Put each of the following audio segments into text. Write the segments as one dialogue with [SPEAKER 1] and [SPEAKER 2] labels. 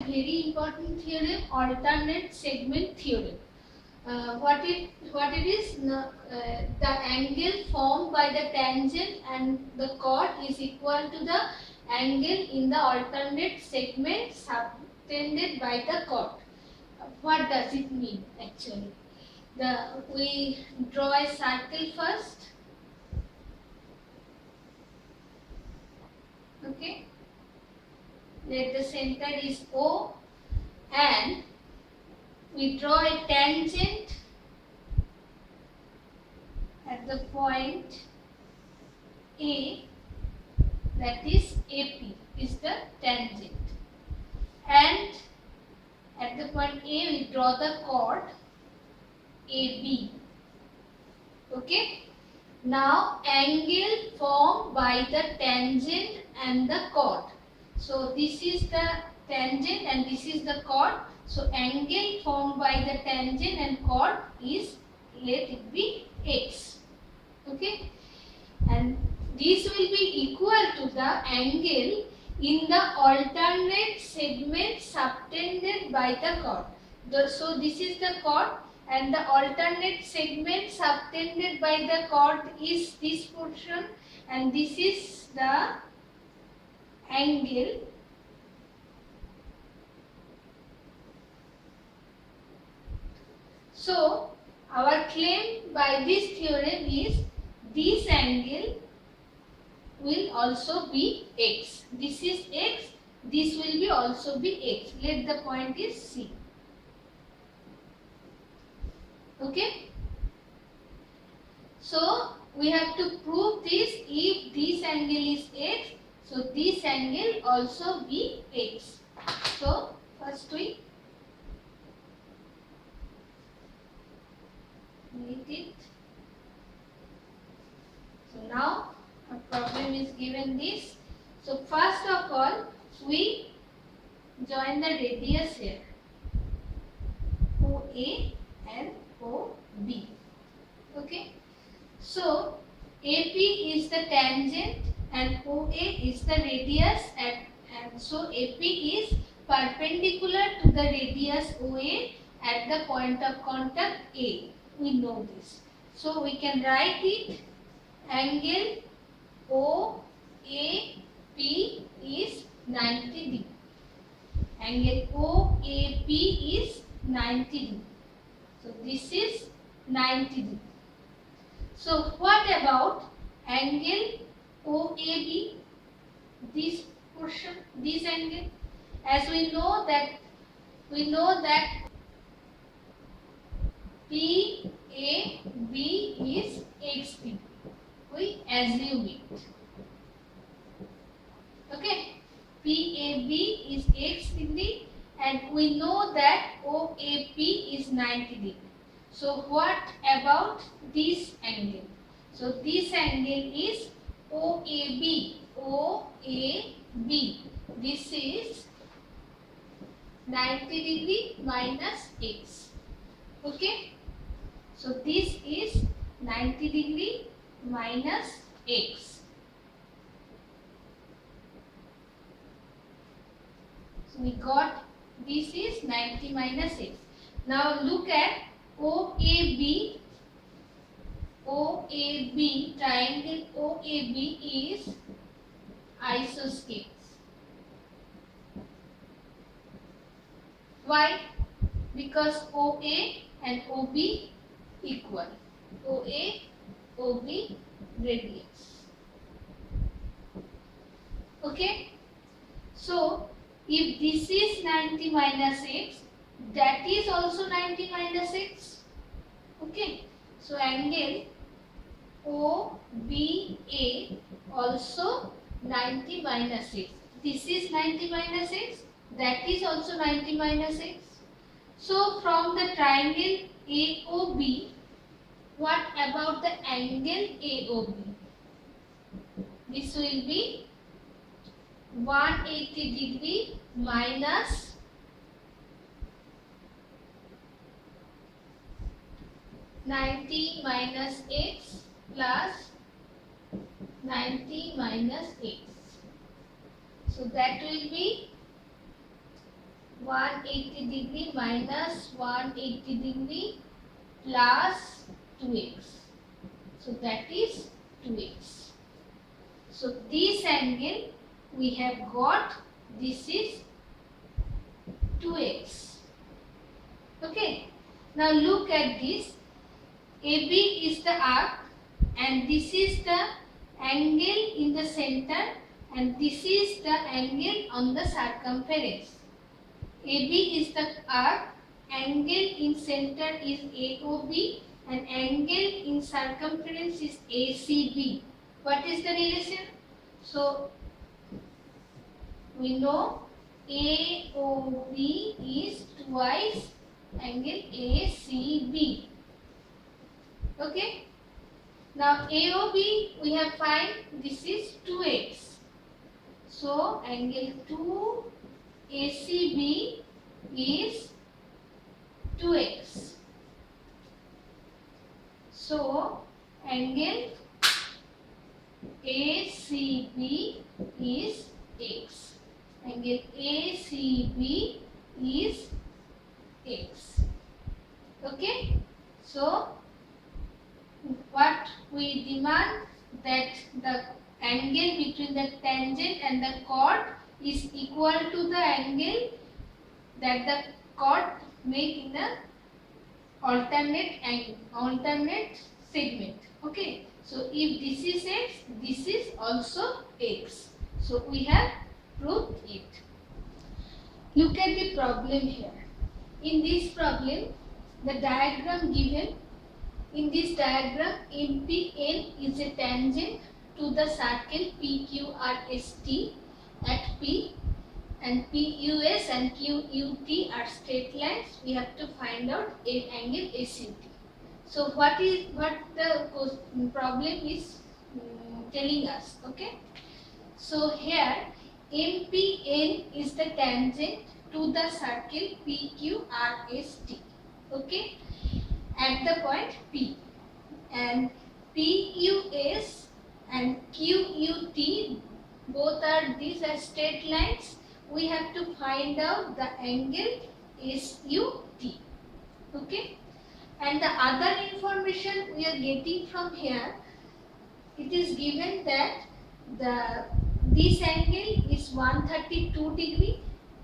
[SPEAKER 1] very important theorem, alternate segment theorem. What it is? The angle formed by the tangent and the chord is equal to the angle in the alternate segment subtended by the chord. What does it mean actually? We draw a circle first. Okay. Let the center is O, and we draw a tangent at the point A, that is AP is the tangent, and at the point A we draw the chord AB. Okay. Now angle formed by the tangent and the chord. So this is the tangent and this is the chord. So angle formed by the tangent and chord is, let it be x. Okay. And this will be equal to the angle in the alternate segment subtended by the chord. So this is the chord, and the alternate segment subtended by the chord is this portion, and this is the angle So our claim by this theorem is this angle will also be x. This is x, this will be also be x. Let the point is C. Okay. So we have to prove this. If this angle is x, so this angle also be x. So first we write it. So now our problem is given this. So first of all, we join the radius here, OA and OB. Okay. So AP is the tangent and OA is the radius, and so AP is perpendicular to the radius OA at the point of contact A. We know this. So we can write it, angle OAP is 90 degree. Angle OAP is 90 degree. So this is 90 degree. So what about angle OAB? This portion, this angle, as we know that PAB is x degree. We assume it. Okay, PAB is x degree, and we know that OAP is 90 degree. So what about this angle? So this angle is OAB. OAB. This is 90 degree minus x. Okay. So this is 90 degree minus x. So we got this is 90 minus x. Now look at OAB. OAB, triangle OAB is isosceles. Why? Because OA and OB equal. OA, OB radius. Okay. So if this is 90 minus x, that is also 90 minus x. Okay. So angle OBA also 90 minus x. This is 90 minus x. That is also 90 minus x. So from the triangle AOB, what about the angle AOB? This will be 180 degree minus 90 minus x plus 90 minus x. So that will be 180 degree minus 180 degree plus 2x. So that is 2x. So this angle we have got, this is 2x. Okay. Now look at this. AB is the arc and this is the angle in the center and this is the angle on the circumference. AB is the arc, angle in center is AOB and angle in circumference is ACB. What is the relation? So we know AOB is twice angle ACB. Okay. Now AOB we have find this is 2x. So angle 2 ACB is 2x. So angle ACB is x. Angle ACB is x. Okay. So what we demand, that the angle between the tangent and the chord is equal to the angle that the chord make in the alternate segment. Okay. So if this is x, this is also x. So we have proved it. Look at the problem here. In this problem, the diagram given. In this diagram, MPN is a tangent to the circle PQRST at P, and PUS and QUT are straight lines. We have to find out a angle ACT. So what the problem is telling us? Okay. So here MPN is the tangent to the circle PQRST. Okay. At the point P, and PUS and QUT both are these are straight lines. We have to find out the angle SUT. Okay. And the other information we are getting from here, it is given that this angle is 132 degree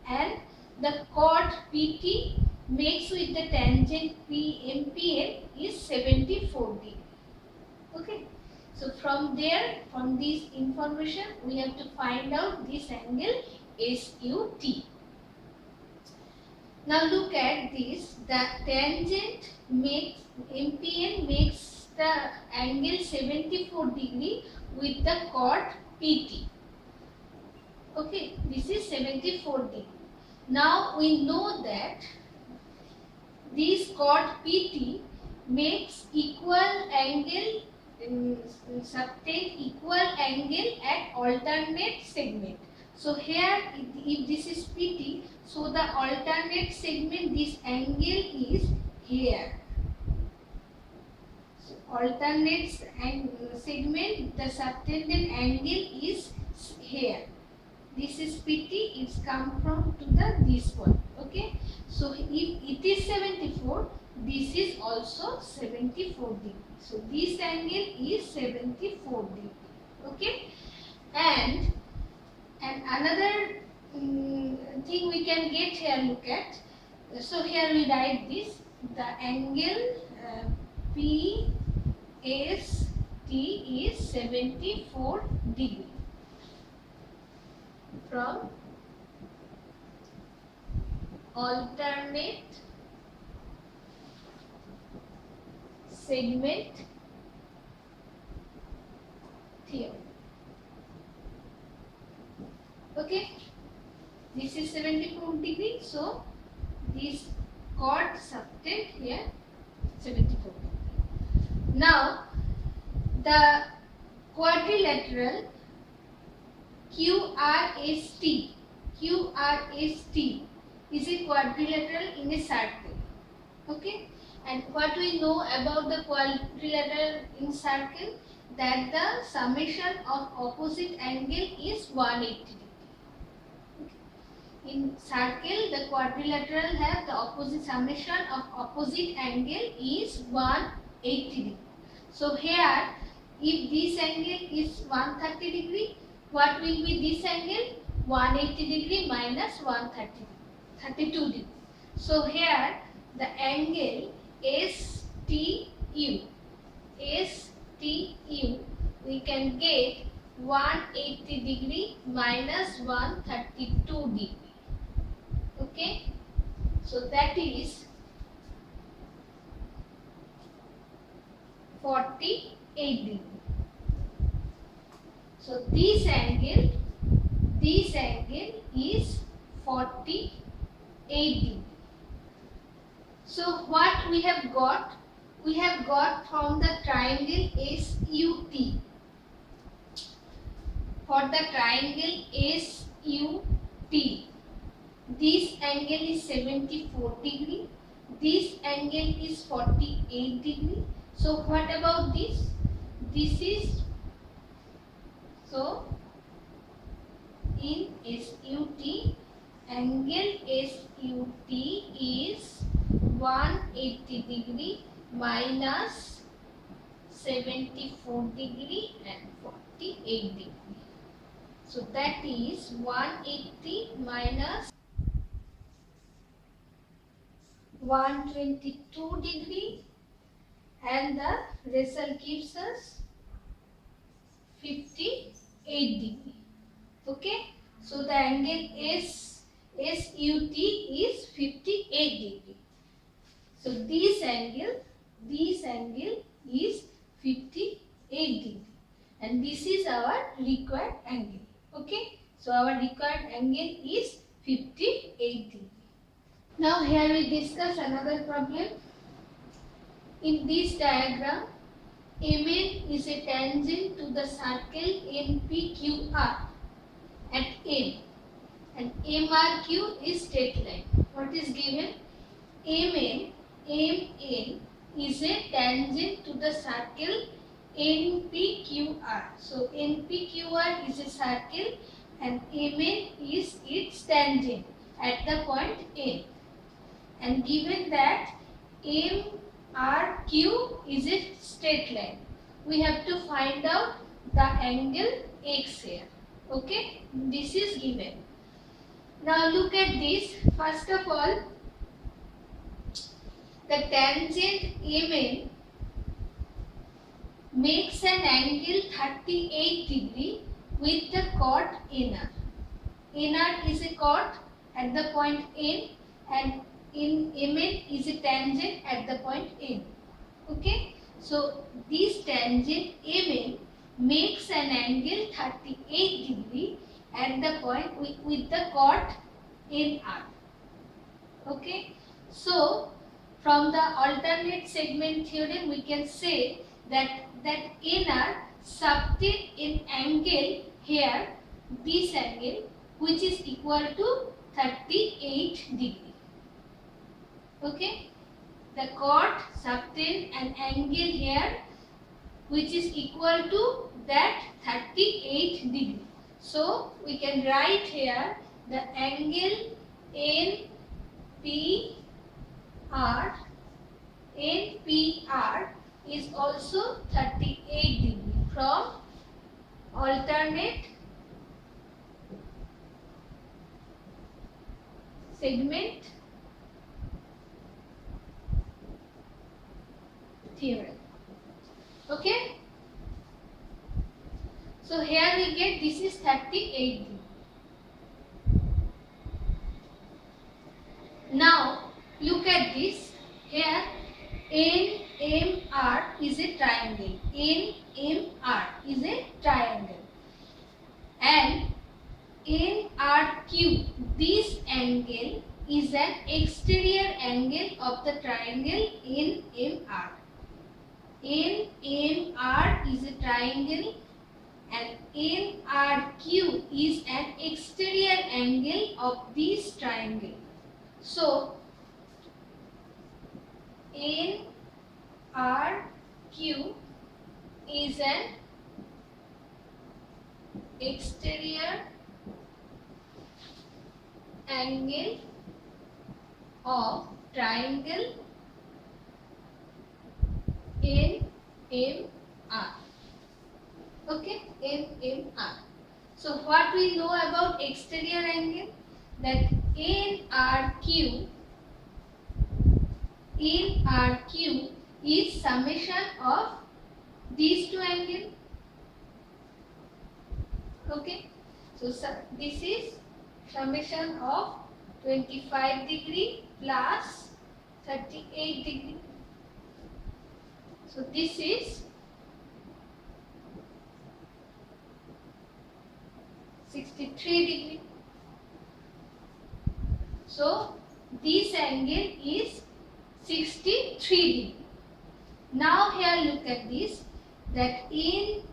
[SPEAKER 1] and the chord PT makes with the tangent MPN is 74 degree. Okay. So from there, from this information, we have to find out this angle SUT. Now look at this. The tangent makes MPN makes the angle 74 degree with the chord PT. Okay, this is 74 degree. Now we know that this chord PT makes equal angle, subtend equal angle at alternate segment. So here, if this is PT, so the alternate segment, this angle is here. So alternate segment, the subtended angle is here. This is PT, it's come from to the this point. Okay. So if it is 74, this is also 74 degree. So this angle is 74 degree. Okay. And another thing we can get here, look at. So here we write this, the angle PST is 74 degree from alternate segment theorem. Okay, this is 74 degree, so this chord subtend here 74 degree. Now the quadrilateral QRST is a quadrilateral in a circle. Okay, and what we know about the quadrilateral in circle, that the summation of opposite angle is 180 degree. Okay. In circle, the quadrilateral have the opposite summation of opposite angle is 180 degree. So here, if this angle is 130 degree, what will be this angle? 180 degree minus 130 32 degree. So here the angle STU, we can get 180 degree minus 132 degree. Okay, so that is 48 degree. So this angle is 48 degree. So what we have got? We have got from the triangle SUT. For the triangle SUT, this angle is 74 degree. This angle is 48 degree. So what about this? This is, so in SUT, angle SUT is 180 degree minus 74 degree and 48 degree. So that is 180 minus 122 degree, and the result gives us 58 degree. Okay, so the angle SUT is 58 degree. So this angle is 58 degree, and this is our required angle. Okay, so our required angle is 58 degree. Now here we discuss another problem. In this diagram, MN is a tangent to the circle NPQR at M, and MRQ is straight line. What is given? MN is a tangent to the circle NPQR. So NPQR is a circle and MN is its tangent at the point M. And given that MRQ is a straight line, we have to find out the angle X here. Okay, this is given. Now look at this. First of all, the tangent MN makes an angle 38 degree with the chord NR. NR is a chord at the point N, and in MN is a tangent at the point N. Okay, so this tangent MN makes an angle 38 degree at the point with the chord NR. Okay, so from the alternate segment theorem, we can say that NR subtend in angle here, this angle, which is equal to 38 degree. Okay, the chord subtend an angle here which is equal to that 38 degree. So we can write here the angle NPR is also 38 degree from alternate segment theorem. Okay, so here we get this is 38 degree. Now look at this. Here NMR is a triangle. NMR is a triangle. And NRQ, this angle is an exterior angle of the triangle NMR. NMR is a triangle and NRQ is an exterior angle of this triangle. So NRQ is an exterior angle of triangle NMR. Okay, NMR. So what we know about exterior angle? That NRQ is summation of these two angles. Okay, so this is summation of 25 degree plus 38 degree. So this is 63 degree. So this angle is 63 degree. Now here look at this, that NRQP,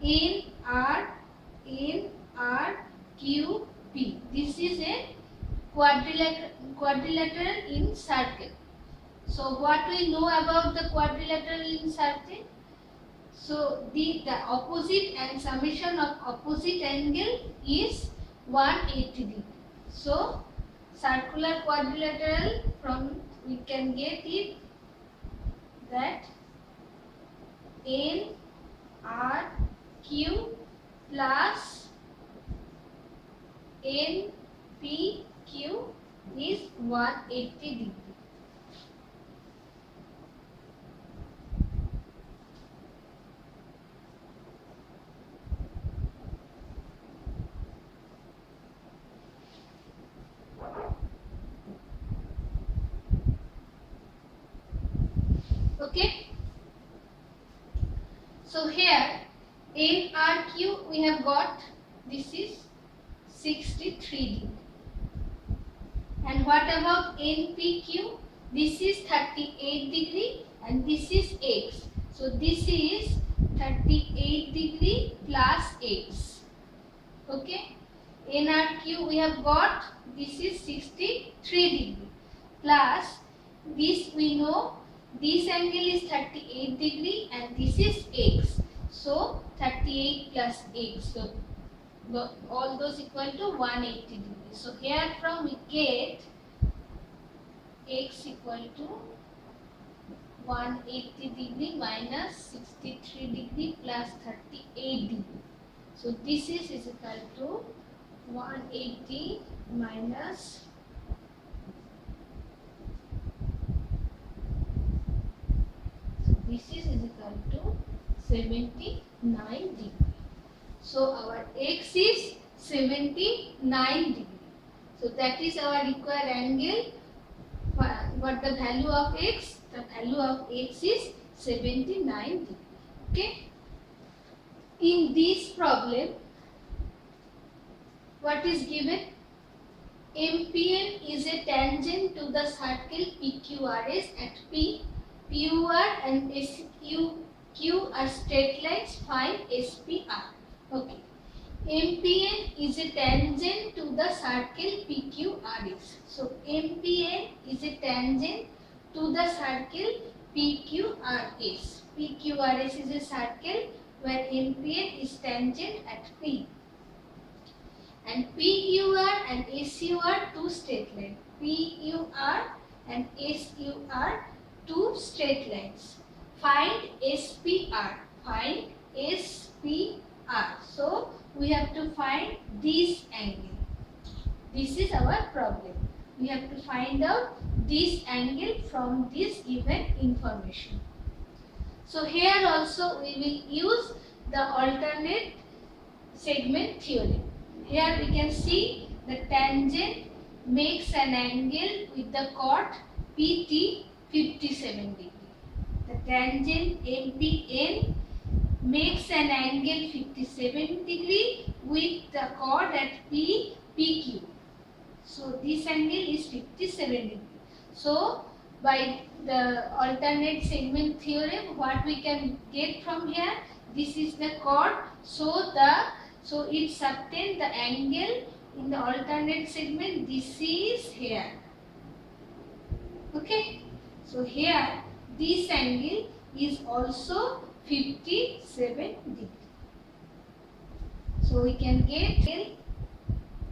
[SPEAKER 1] NRQP, this is a quadrilateral in circle. So what we know about the quadrilateral in circle? So the opposite and summation of opposite angle is 180 degree. So circular quadrilateral, from we can get it that NRQ plus NPQ is 180 degree. Okay. So here NRQ we have got, this is 63 degree. And what about NPQ? This is 38 degree and this is X. So this is 38 degree plus X. Okay. NRQ we have got, this is 63 degree plus this we know, this angle is 38 degree and this is X. So 38 plus X. So all those equal to 180 degree. So here from we get X equal to 180 degree minus 63 degree plus 38 degree. So this is equal to 180 minus 79 degree. So our X is 79 degree. So that is our required angle. What the value of X? The value of X is 79 degree. Okay. In this problem, what is given? MPN is a tangent to the circle PQRS at P. PUR and SQ are straight lines. Find SPR. Okay. MPN is a tangent to the circle PQRS. So MPN is a tangent to the circle PQRS. PQRS is a circle where MPN is tangent at P. And PUR and SU are two straight lines. PUR and SU are two straight lines. Find SPR. Find SPR. So we have to find this angle. This is our problem. We have to find out this angle from this given information. So here also we will use the alternate segment theorem. Here we can see the tangent makes an angle with the chord PT 57 degree. The tangent MPN makes an angle 57 degree with the chord at PQ. So this angle is 57 degree. So by the alternate segment theorem, what we can get from here? This is the chord. So it subtends the angle in the alternate segment. This is here. Okay. So here this angle is also 57 degree. So we can get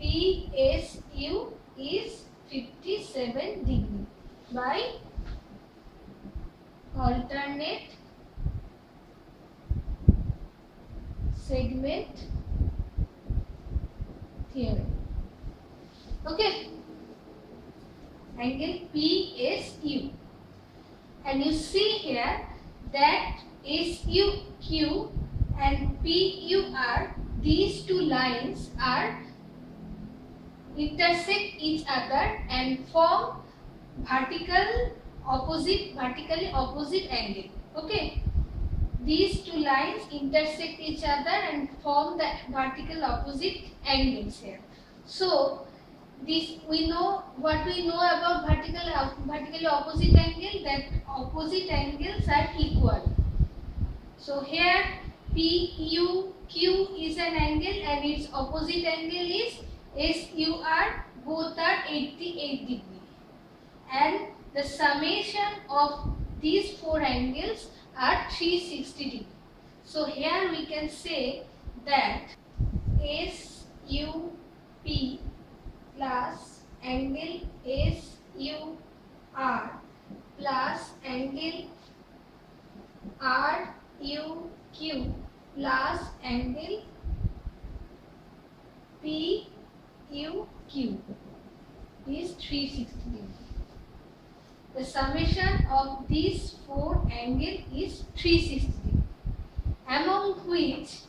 [SPEAKER 1] PSU is 57 degree by alternate segment theorem. Okay, angle PSU, and you see here that SUQ and PUR, these two lines are intersect each other and form vertically opposite angle. Okay, these two lines intersect each other and form the vertical opposite angles here. So this we know what we know about vertically opposite angle, that opposite angles are equal. So here PUQ is an angle and its opposite angle is SUR, both are 88 degree, and the summation of these four angles are 360 degree. So here we can say that SUP plus angle SUR plus angle RUQ plus angle PUQ is 360 degree. The summation of these four angles is 360 degree, among which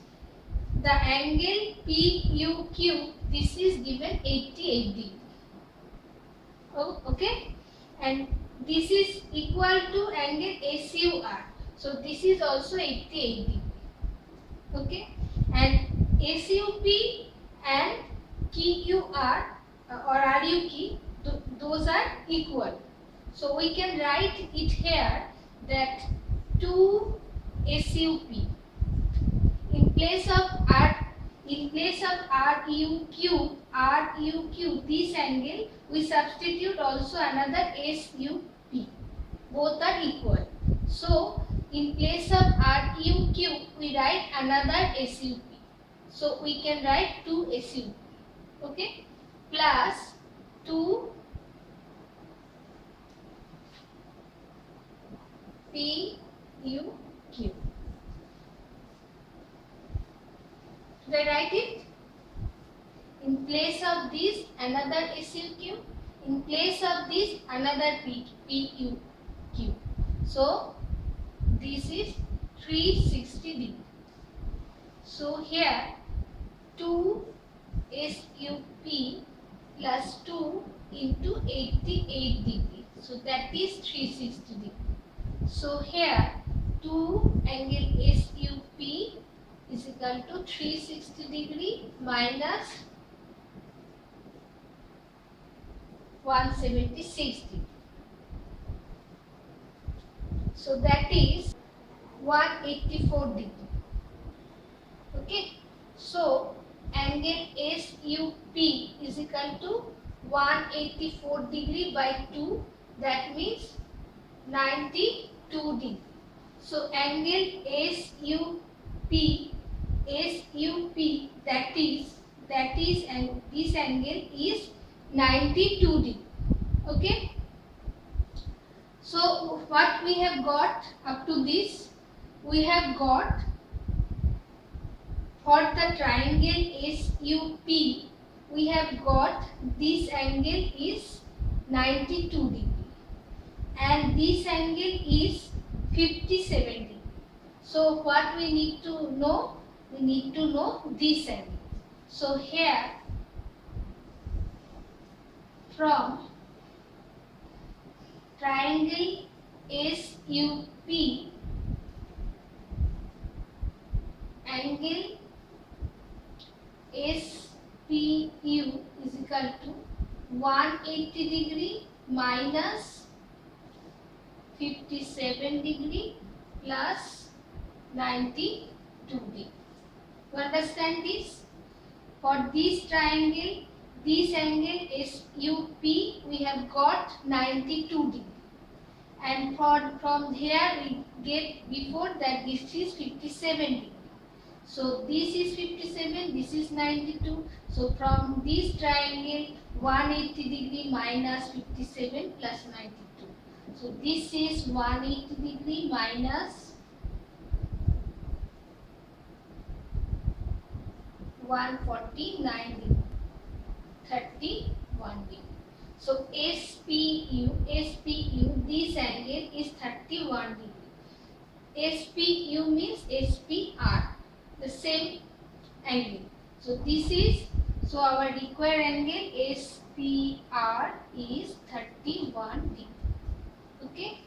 [SPEAKER 1] the angle PUQ, this is given 88 degree. Oh, okay, and this is equal to angle SUR, so this is also 88 degree. Okay, and SUP and QUR or RUQ, those are equal. So we can write it here that 2 SUP in place of RUQ, this angle we substitute also another SUP. Both are equal. So in place of RUQ we write another SUP. So we can write 2 SUP. Okay, plus 2 PUQ. Should I write it? In place of this another SUQ, in place of this another PUQ. So this is 360 degree. So here 2 SUP plus 2 into 88 degree. So that is 360 degree. So here 2 angle SUP is equal to 360 degree minus 176 degree. So that is 184 degree. Okay. So angle SUP is equal to 184 degree by 2. That means 92 degree. So angle SUP that is and this angle is 92 degree. Okay. So what we have got up to this, we have got for the triangle SUP, we have got this angle is 92 degree and this angle is 57 degree. So what we need to know? We need to know this angle. So here from triangle SUP, angle SPU is equal to 180 degree minus 57 degree plus 92 degree. You understand this? For this triangle, this angle SUP, we have got 92 degree, and from here we get before that this is 57 degree. So this is 57, this is 92. So from this triangle, 180 degree minus 57 plus 92. So this is 180 degree minus 149 degree, 31 degree. So SPU, this angle is 31 degree. SPU means SPR, the same angle. So this is, so our required angle SPR is 31 degree. Okay.